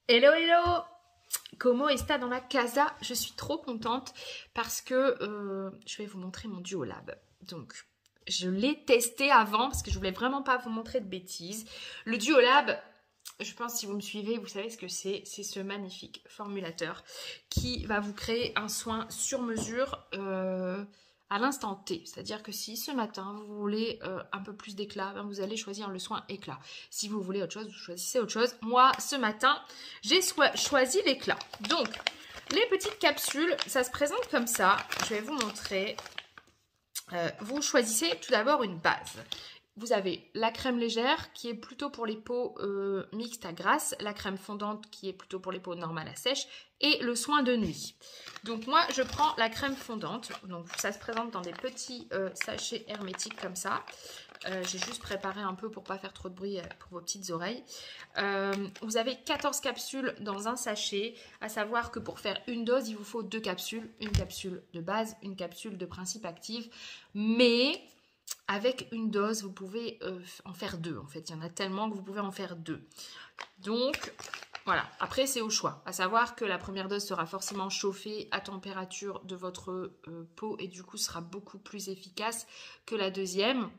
Hello, hello! Como está dans la casa? Je suis trop contente parce que je vais vous montrer mon Duolab. Donc, je l'ai testé avant parce que je voulais vraiment pas vous montrer de bêtises. Le Duolab, je pense si vous me suivez, vous savez ce que c'est. C'est ce magnifique formulateur qui va vous créer un soin sur mesure à l'instant T. C'est-à-dire que si ce matin, vous voulez un peu plus d'éclat, ben vous allez choisir le soin éclat. Si vous voulez autre chose, vous choisissez autre chose. Moi, ce matin, j'ai choisi l'éclat. Donc, les petites capsules, ça se présente comme ça. Je vais vous montrer. Vous choisissez tout d'abord une base. Vous avez la crème légère qui est plutôt pour les peaux mixtes à grasse, la crème fondante qui est plutôt pour les peaux normales à sèche et le soin de nuit. Donc moi je prends la crème fondante, donc ça se présente dans des petits sachets hermétiques comme ça. J'ai juste préparé un peu pour pas faire trop de bruit pour vos petites oreilles. Vous avez 14 capsules dans un sachet, à savoir que pour faire une dose, il vous faut 2 capsules. Une capsule de base, une capsule de principe actif. Mais avec une dose, vous pouvez en faire 2. En fait, il y en a tellement que vous pouvez en faire 2. Donc, voilà. Après, c'est au choix. À savoir que la première dose sera forcément chauffée à température de votre peau et du coup sera beaucoup plus efficace que la deuxième.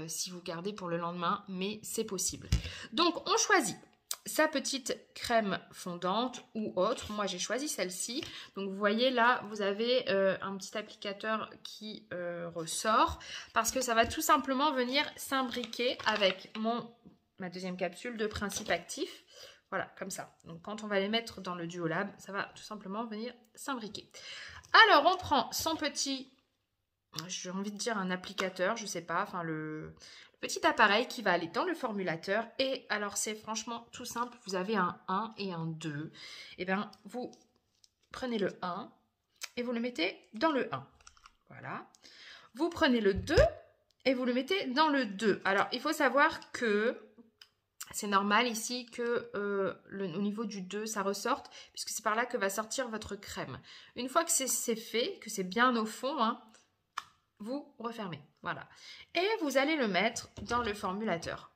Si vous gardez pour le lendemain, mais c'est possible. Donc, on choisit sa petite crème fondante ou autre. Moi, j'ai choisi celle-ci. Donc, vous voyez là, vous avez un petit applicateur qui ressort parce que ça va tout simplement venir s'imbriquer avec ma deuxième capsule de principe actif. Voilà, comme ça. Donc, quand on va les mettre dans le Duolab, ça va tout simplement venir s'imbriquer. Alors, on prend son petit... J'ai envie de dire un applicateur, je sais pas, enfin le petit appareil qui va aller dans le formulateur. Et alors c'est franchement tout simple, vous avez un 1 et un 2. Et bien vous prenez le 1 et vous le mettez dans le 1. Voilà. Vous prenez le 2 et vous le mettez dans le 2. Alors il faut savoir que c'est normal ici que au niveau du 2, ça ressorte, puisque c'est par là que va sortir votre crème. Une fois que c'est fait, que c'est bien au fond, hein, vous refermez, voilà. Et vous allez le mettre dans le formulateur.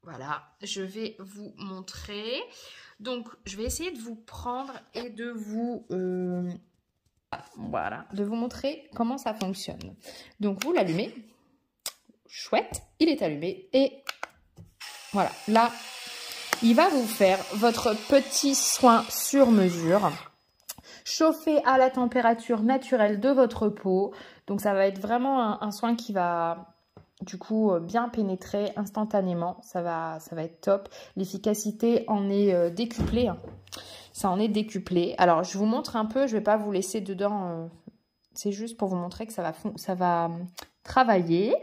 Voilà, je vais vous montrer. Donc, je vais essayer de vous prendre et de vous... voilà, de vous montrer comment ça fonctionne. Donc, vous l'allumez. Chouette, il est allumé. Et voilà, là, il va vous faire votre petit soin sur mesure. Chauffé à la température naturelle de votre peau. Donc ça va être vraiment un soin qui va du coup bien pénétrer instantanément. Ça va être top. L'efficacité en est décuplée. Hein. Ça en est décuplé. Alors je vous montre un peu. Je ne vais pas vous laisser dedans. C'est juste pour vous montrer que ça va travailler.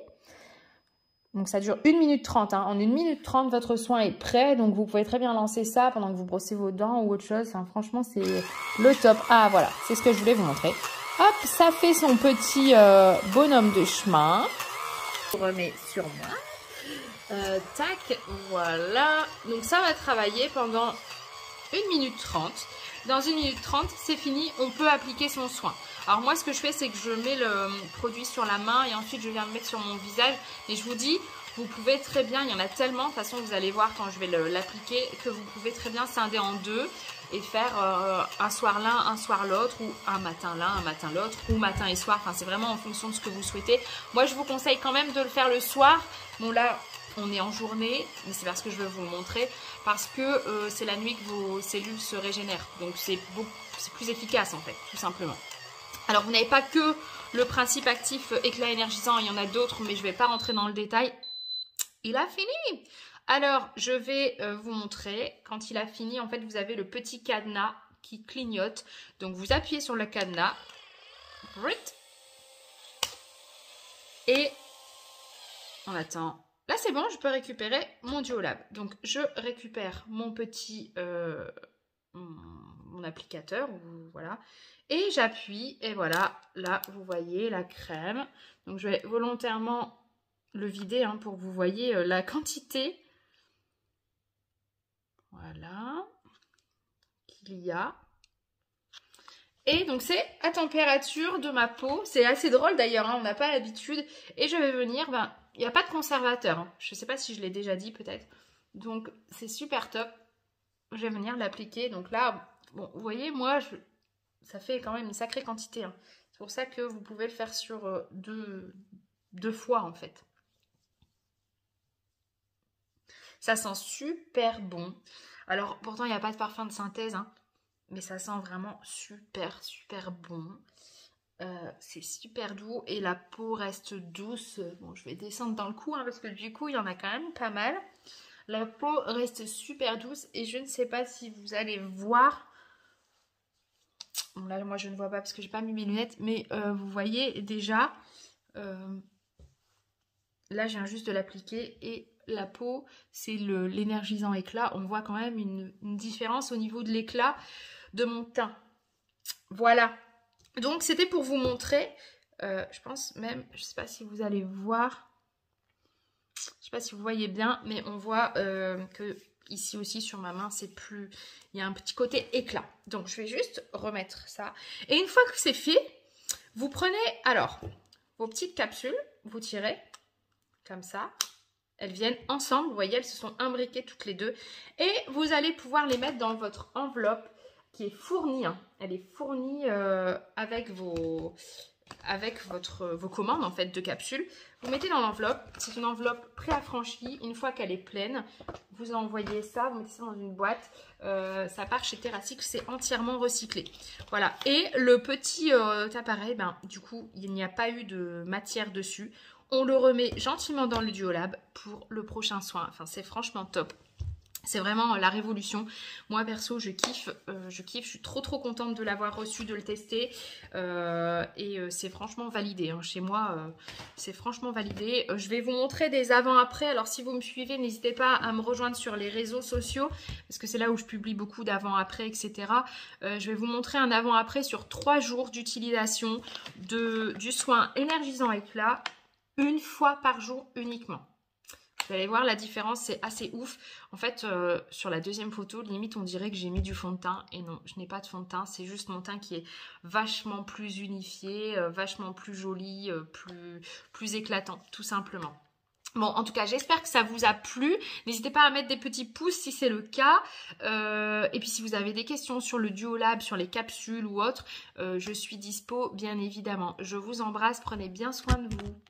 Donc ça dure 1 minute 30. Hein. En 1 minute 30, votre soin est prêt. Donc vous pouvez très bien lancer ça pendant que vous brossez vos dents ou autre chose. Enfin, franchement, c'est le top. Ah voilà, c'est ce que je voulais vous montrer. Hop, ça fait son petit bonhomme de chemin. Je remets sur moi. Tac, voilà. Donc ça va travailler pendant 1 minute 30. Dans 1 minute 30, c'est fini. On peut appliquer son soin. Alors moi, ce que je fais, c'est que je mets le produit sur la main et ensuite je viens le mettre sur mon visage. Et je vous dis, vous pouvez très bien, il y en a tellement, de toute façon, vous allez voir quand je vais l'appliquer, que vous pouvez très bien scinder en deux et faire un soir l'un, un soir l'autre, ou un matin l'un, un matin l'autre, ou matin et soir. Enfin, c'est vraiment en fonction de ce que vous souhaitez. Moi, je vous conseille quand même de le faire le soir. Bon, là, on est en journée, mais c'est parce que je veux vous le montrer, parce que c'est la nuit que vos cellules se régénèrent. Donc, c'est plus efficace, en fait, tout simplement. Alors, vous n'avez pas que le principe actif éclat énergisant, il y en a d'autres, mais je ne vais pas rentrer dans le détail. Il a fini. Alors, je vais vous montrer. Quand il a fini, en fait, vous avez le petit cadenas qui clignote. Donc, vous appuyez sur le cadenas. Et on attend. Là, c'est bon, je peux récupérer mon Duolab. Donc, je récupère mon petit... mon applicateur, voilà, et j'appuie, et voilà, là, vous voyez la crème. Donc, je vais volontairement le vider hein, pour que vous voyez la quantité, voilà, qu'il y a. Et donc, c'est à température de ma peau. C'est assez drôle d'ailleurs, hein, on n'a pas l'habitude. Et je vais venir, il n'y a pas de conservateur. Hein. Je ne sais pas si je l'ai déjà dit peut-être. Donc, c'est super top. je vais venir l'appliquer. Donc là, bon, vous voyez, moi, ça fait quand même une sacrée quantité. Hein. C'est pour ça que vous pouvez le faire sur deux fois, en fait. Ça sent super bon. Alors, pourtant, il n'y a pas de parfum de synthèse, hein, mais ça sent vraiment super, super bon. C'est super doux et la peau reste douce. Bon, je vais descendre dans le cou, hein, parce que du coup, il y en a quand même pas mal. La peau reste super douce et je ne sais pas si vous allez voir. Bon, là, moi, je ne vois pas parce que j'ai pas mis mes lunettes, mais vous voyez déjà, là, je viens juste de l'appliquer et la peau, c'est l'énergisant éclat. On voit quand même une différence au niveau de l'éclat de mon teint. Voilà. Donc, c'était pour vous montrer. Je pense même, je ne sais pas si vous allez voir. Je ne sais pas si vous voyez bien, mais on voit que ici aussi sur ma main, c'est plus... Il y a un petit côté éclat. Donc, je vais juste remettre ça. Et une fois que c'est fait, vous prenez alors vos petites capsules, vous tirez comme ça. Elles viennent ensemble, vous voyez, elles se sont imbriquées toutes les deux. Et vous allez pouvoir les mettre dans votre enveloppe qui est fournie. Hein. Elle est fournie avec vos commandes en fait de capsules. Vous mettez dans l'enveloppe. C'est une enveloppe préaffranchie. Une fois qu'elle est pleine, vous envoyez ça, vous mettez ça dans une boîte. Ça part chez TerraCycle, c'est entièrement recyclé. Voilà. Et le petit appareil, ben, du coup, il n'y a pas eu de matière dessus. On le remet gentiment dans le Duolab pour le prochain soin. Enfin, c'est franchement top. C'est vraiment la révolution. Moi, perso, je kiffe. Je suis trop contente de l'avoir reçu, de le tester. C'est franchement validé. Hein. Chez moi, c'est franchement validé. Je vais vous montrer des avant-après. Alors, si vous me suivez, n'hésitez pas à me rejoindre sur les réseaux sociaux. Parce que c'est là où je publie beaucoup d'avant-après, etc. Je vais vous montrer un avant-après sur 3 jours d'utilisation du soin énergisant éclat. Une fois par jour uniquement. Vous allez voir la différence, c'est assez ouf. En fait, sur la deuxième photo, limite on dirait que j'ai mis du fond de teint. Et non, je n'ai pas de fond de teint. C'est juste mon teint qui est vachement plus unifié, vachement plus joli, plus éclatant, tout simplement. Bon, en tout cas, j'espère que ça vous a plu. N'hésitez pas à mettre des petits pouces si c'est le cas. Et puis, si vous avez des questions sur le Duolab, sur les capsules ou autres, je suis dispo, bien évidemment. Je vous embrasse, prenez bien soin de vous.